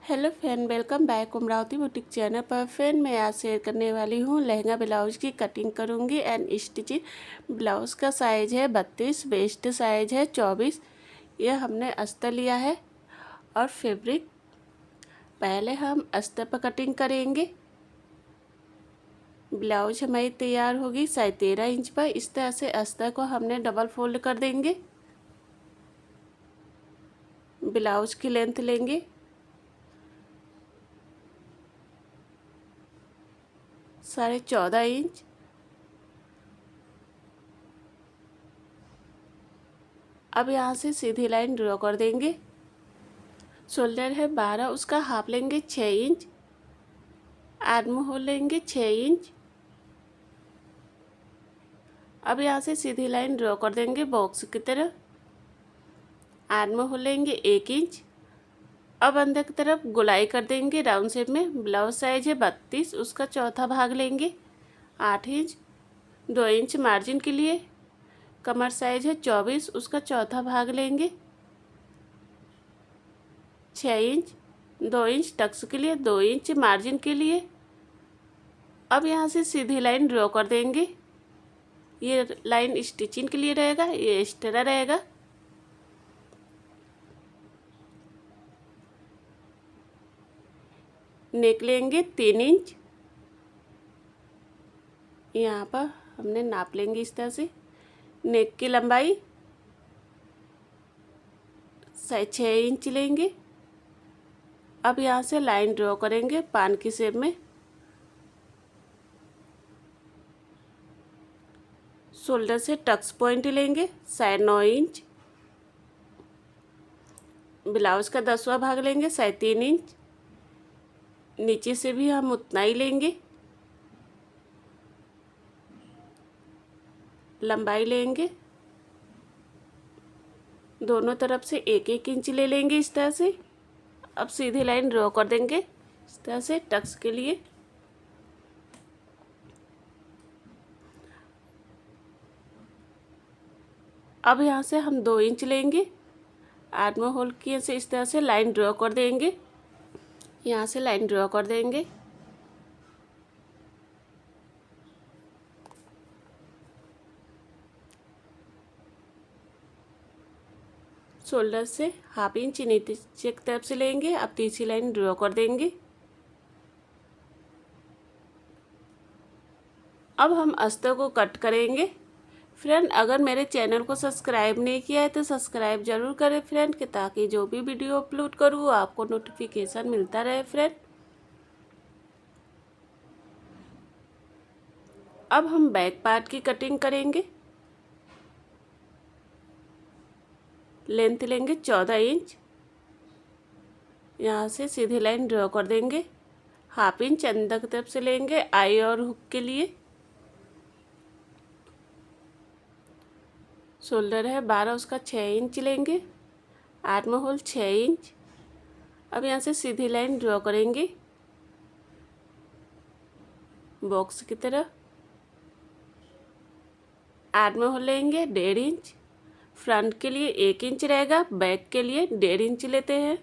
Hello friend, welcome back Amravati boutique channel पर। Friend, मैं आज शेयर करने वाली हूँ लहंगा ब्लाउज की कटिंग करूँगी एंड स्टिचिंग। ब्लाउज़ का साइज़ है 32, वेस्ट साइज़ है 24। यह हमने अस्तर लिया है और फैब्रिक पहले हम अस्तर पर कटिंग करेंगे। ब्लाउज हमारी तैयार होगी 13.5 इंच पर। इस तरह से अस्तर को हमने डबल फोल्ड कर देंगे। ब्लाउज की लेंथ लेंगे 14.5 इंच। अब यहाँ से सीधी लाइन ड्रॉ कर देंगे। शोल्डर है 12, उसका हाफ लेंगे 6 इंच। आर्म होल लेंगे 6 इंच। अब यहाँ से सीधी लाइन ड्रॉ कर देंगे बॉक्स की तरफ। आर्म होल लेंगे 1 इंच। अब अंदर की तरफ गोलाई कर देंगे राउंड शेप में। ब्लाउज साइज है 32, उसका चौथा भाग लेंगे 8 इंच। 2 इंच मार्जिन के लिए। कमर साइज है 24, उसका चौथा भाग लेंगे 6 इंच। 2 इंच टक्स के लिए, 2 इंच मार्जिन के लिए। अब यहाँ से सीधी लाइन ड्रॉ कर देंगे। ये लाइन स्टिचिंग के लिए रहेगा, ये एक्स्ट्रा रहेगा। नेक लेंगे 3 इंच। यहाँ पर हमने नाप लेंगे इस तरह से। नेक की लंबाई 6 इंच लेंगे। अब यहाँ से लाइन ड्रॉ करेंगे पान की शेप में। शोल्डर से टक्स पॉइंट लेंगे 9.5 इंच। ब्लाउज का 10वां भाग लेंगे 3.5 इंच। नीचे से भी हम उतना ही लेंगे। लंबाई लेंगे दोनों तरफ से 1-1 इंच ले लेंगे इस तरह से। अब सीधी लाइन ड्रॉ कर देंगे इस तरह से टक्स के लिए। अब यहाँ से हम 2 इंच लेंगे। आर्म होल की से इस तरह से लाइन ड्रॉ कर देंगे। यहाँ से लाइन ड्रॉ कर देंगे। शोल्डर से हाफ इंच नीचे की तरफ से लेंगे। अब तीसरी लाइन ड्रॉ कर देंगे। अब हम अस्तर को कट करेंगे। फ्रेंड, अगर मेरे चैनल को सब्सक्राइब नहीं किया है तो सब्सक्राइब जरूर करें फ्रेंड, कि ताकि जो भी वीडियो अपलोड करूँ आपको नोटिफिकेशन मिलता रहे फ्रेंड। अब हम बैक पार्ट की कटिंग करेंगे। लेंथ लेंगे 14 इंच। यहाँ से सीधी लाइन ड्रॉ कर देंगे। हाफ इंच अंदर की तरफ से लेंगे आई और हुक के लिए। शोल्डर है 12, उसका 6 इंच लेंगे। Arm hole 6 inch. अब यहाँ से सीधी लाइन ड्रॉ करेंगे बॉक्स की तरफ। आर्म होल लेंगे 1.5 इंच। फ्रंट के लिए 1 इंच रहेगा, बैक के लिए 1.5 इंच लेते हैं।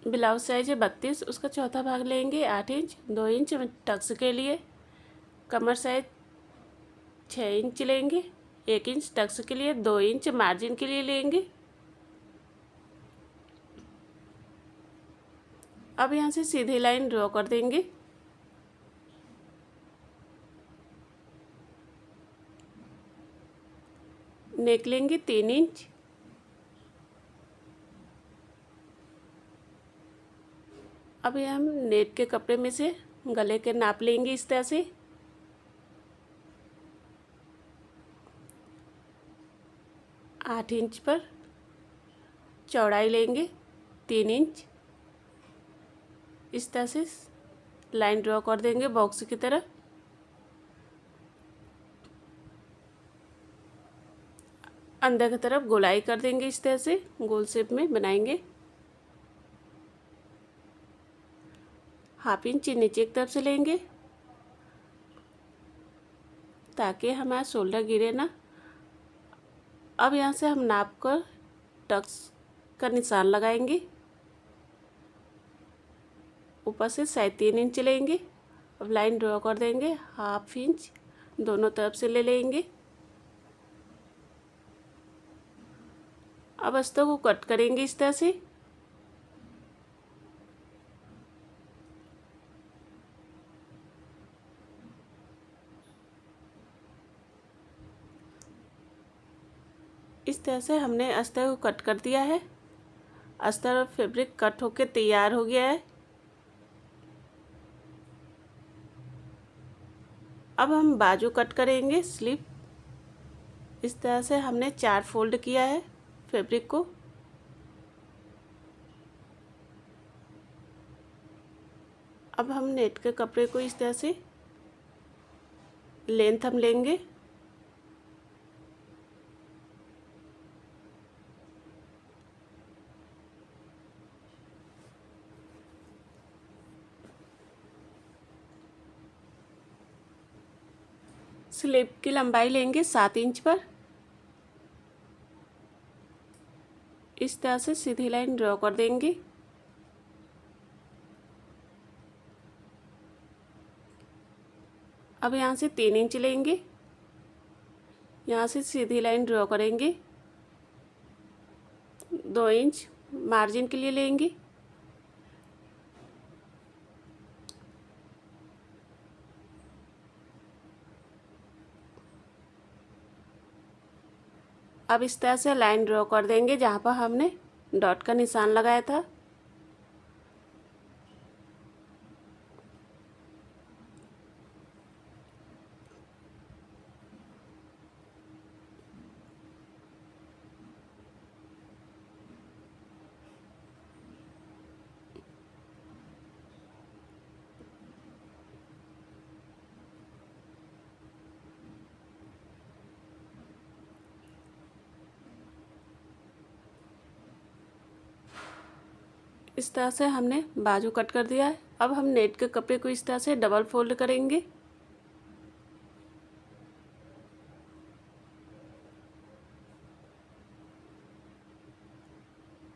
ब्लाउज साइज है 32, उसका चौथा भाग लेंगे 8 इंच। 2 इंच टक्स के लिए। कमर साइज 6 इंच लेंगे। 1 इंच टक्स के लिए, 2 इंच मार्जिन के लिए लेंगे। अब यहाँ से सीधी लाइन ड्रॉ कर देंगे। नेक लेंगे 3 इंच। अब हम नेट के कपड़े में से गले के नाप लेंगे इस तरह से। आठ इंच पर चौड़ाई लेंगे 3 इंच। इस तरह से लाइन ड्रॉ कर देंगे बॉक्स की तरफ। अंदर की तरफ गोलाई कर देंगे इस तरह से, गोल शेप में बनाएंगे। हाफ इंच नीचे की तरफ से लेंगे ताकि हमारा शोल्डर गिरे ना। अब यहाँ से हम नाप कर टक्स का निशान लगाएंगे, ऊपर से 3.5 इंच लेंगे। अब लाइन ड्रॉ कर देंगे 1/2 इंच दोनों तरफ से ले लेंगे। अब अस्तर को कट करेंगे इस तरह से। इस तरह से हमने अस्तर को कट कर दिया है। अस्तर और फैब्रिक कट होके तैयार हो गया है। अब हम बाजू कट करेंगे स्लीव। इस तरह से हमने 4 फोल्ड किया है फैब्रिक को। अब हम नेट के कपड़े को इस तरह से लेंथ हम लेंगे। स्लीव की लंबाई लेंगे 7 इंच पर। इस तरह से सीधी लाइन ड्रॉ कर देंगे। अब यहाँ से 3 इंच लेंगे, यहाँ से सीधी लाइन ड्रॉ करेंगे। 2 इंच मार्जिन के लिए लेंगे। अब इस तरह से लाइन ड्रॉ कर देंगे जहाँ पर हमने डॉट का निशान लगाया था। इस तरह से हमने बाजू कट कर दिया है। अब हम नेट के कपड़े को इस तरह से डबल फोल्ड करेंगे।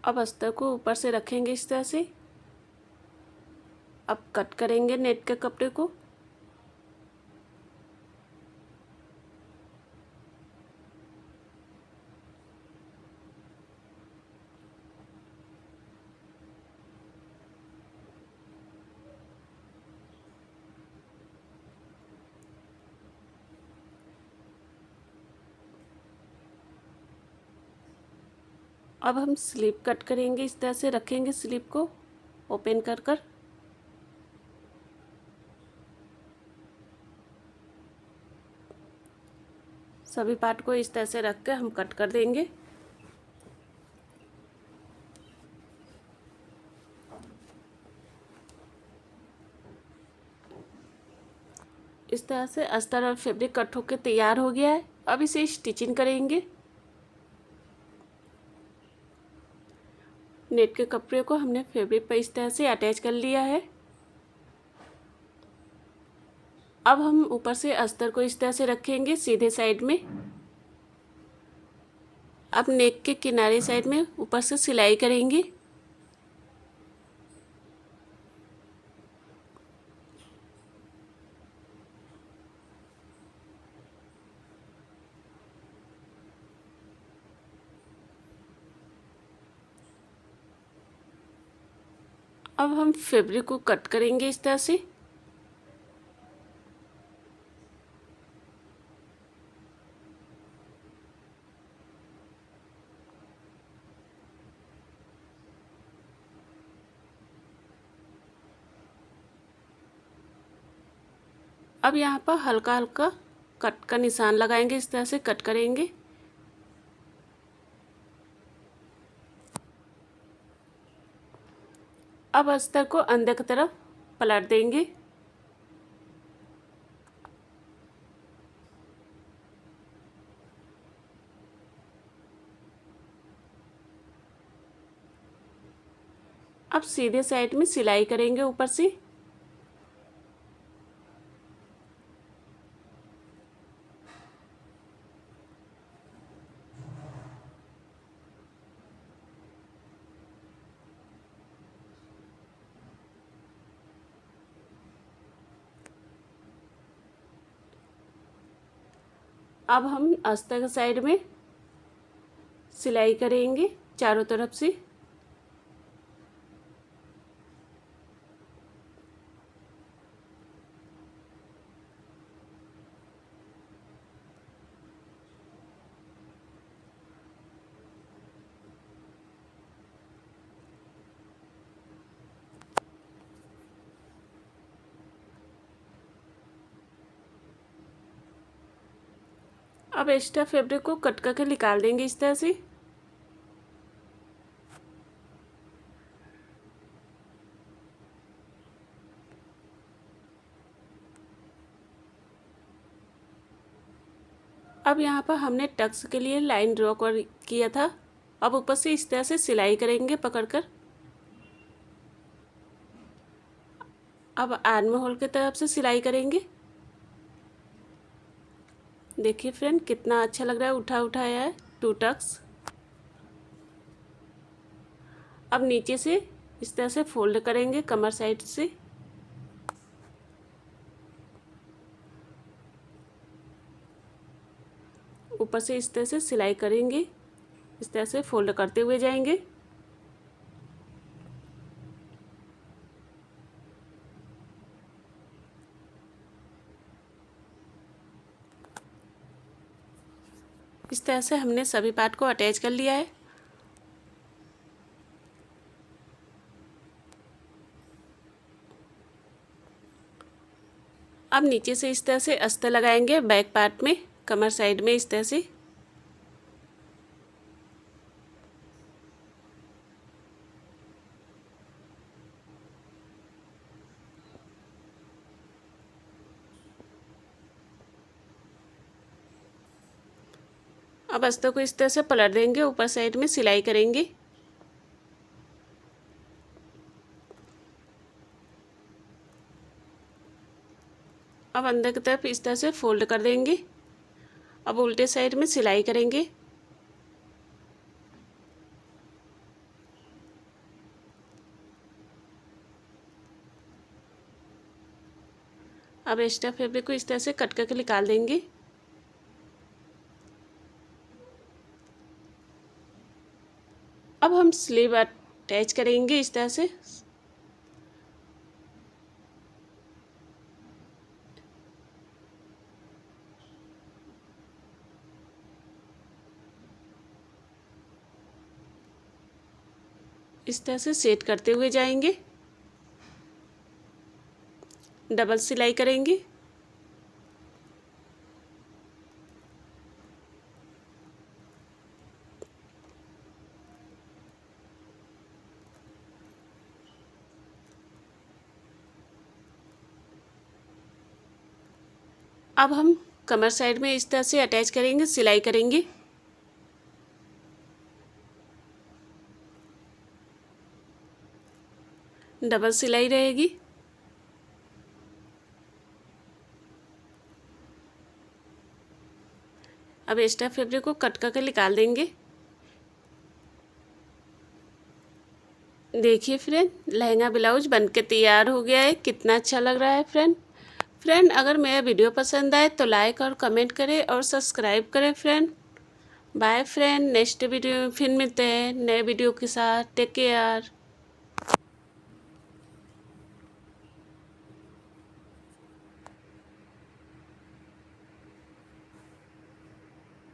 अब अस्तर को ऊपर से रखेंगे इस तरह से। अब कट करेंगे नेट के कपड़े को। अब हम स्लीव कट करेंगे। इस तरह से रखेंगे स्लीव को ओपन कर कर। सभी पार्ट को इस तरह से रख कर हम कट कर देंगे। इस तरह से अस्तर और फैब्रिक कट होकर तैयार हो गया है। अब इसे स्टिचिंग करेंगे। नेट के कपड़े को हमने फैब्रिक पर इस तरह से अटैच कर लिया है। अब हम ऊपर से अस्तर को इस तरह से रखेंगे सीधे साइड में। अब नेक के किनारे साइड में ऊपर से सिलाई करेंगे। अब हम फैब्रिक को कट करेंगे इस तरह से। अब यहाँ पर हल्का हल्का कट का निशान लगाएंगे। इस तरह से कट करेंगे। अब अस्तर को अंदर की तरफ पलट देंगे। अब सीधे साइड में सिलाई करेंगे ऊपर से। अब हम अस्तर साइड में सिलाई करेंगे चारों तरफ से। अब एक्स्ट्रा फैब्रिक को कट करके निकाल देंगे इस तरह से। अब यहाँ पर हमने टक्स के लिए लाइन ड्रॉ किया था। अब ऊपर से इस तरह से सिलाई करेंगे पकड़कर। अब आर्म होल की तरफ से सिलाई करेंगे। देखिए फ्रेंड कितना अच्छा लग रहा है, उठा उठाया है 2 टक्स। अब नीचे से इस तरह से फोल्ड करेंगे कमर साइड से। ऊपर से इस तरह से सिलाई करेंगे, इस तरह से फोल्ड करते हुए जाएंगे। इस तरह से हमने सभी पार्ट को अटैच कर लिया है। अब नीचे से इस तरह से अस्तर लगाएंगे बैक पार्ट में, कमर साइड में इस तरह से। अब अस्तर को इस तरह से पलट देंगे, ऊपर साइड में सिलाई करेंगे। अब अंदर की तरफ इस तरह से फोल्ड कर देंगे। अब उल्टे साइड में सिलाई करेंगे। अब एक्स्ट्रा फैब्रिक को इस तरह से कट करके निकाल देंगे। अब हम स्लीव अटैच करेंगे इस तरह से। इस तरह से सेट करते हुए जाएंगे, डबल सिलाई करेंगे। अब हम कमर साइड में इस तरह से अटैच करेंगे, सिलाई करेंगे। डबल सिलाई रहेगी। अब एक्स्ट्रा फैब्रिक को कट करके निकाल देंगे। देखिए फ्रेंड, लहंगा ब्लाउज बनके तैयार हो गया है। कितना अच्छा लग रहा है फ्रेंड अगर मेरा वीडियो पसंद आए तो लाइक और कमेंट करें और सब्सक्राइब करें friend. Bye friend, next video में फिर मिलते हैं नए वीडियो के साथ। Take care.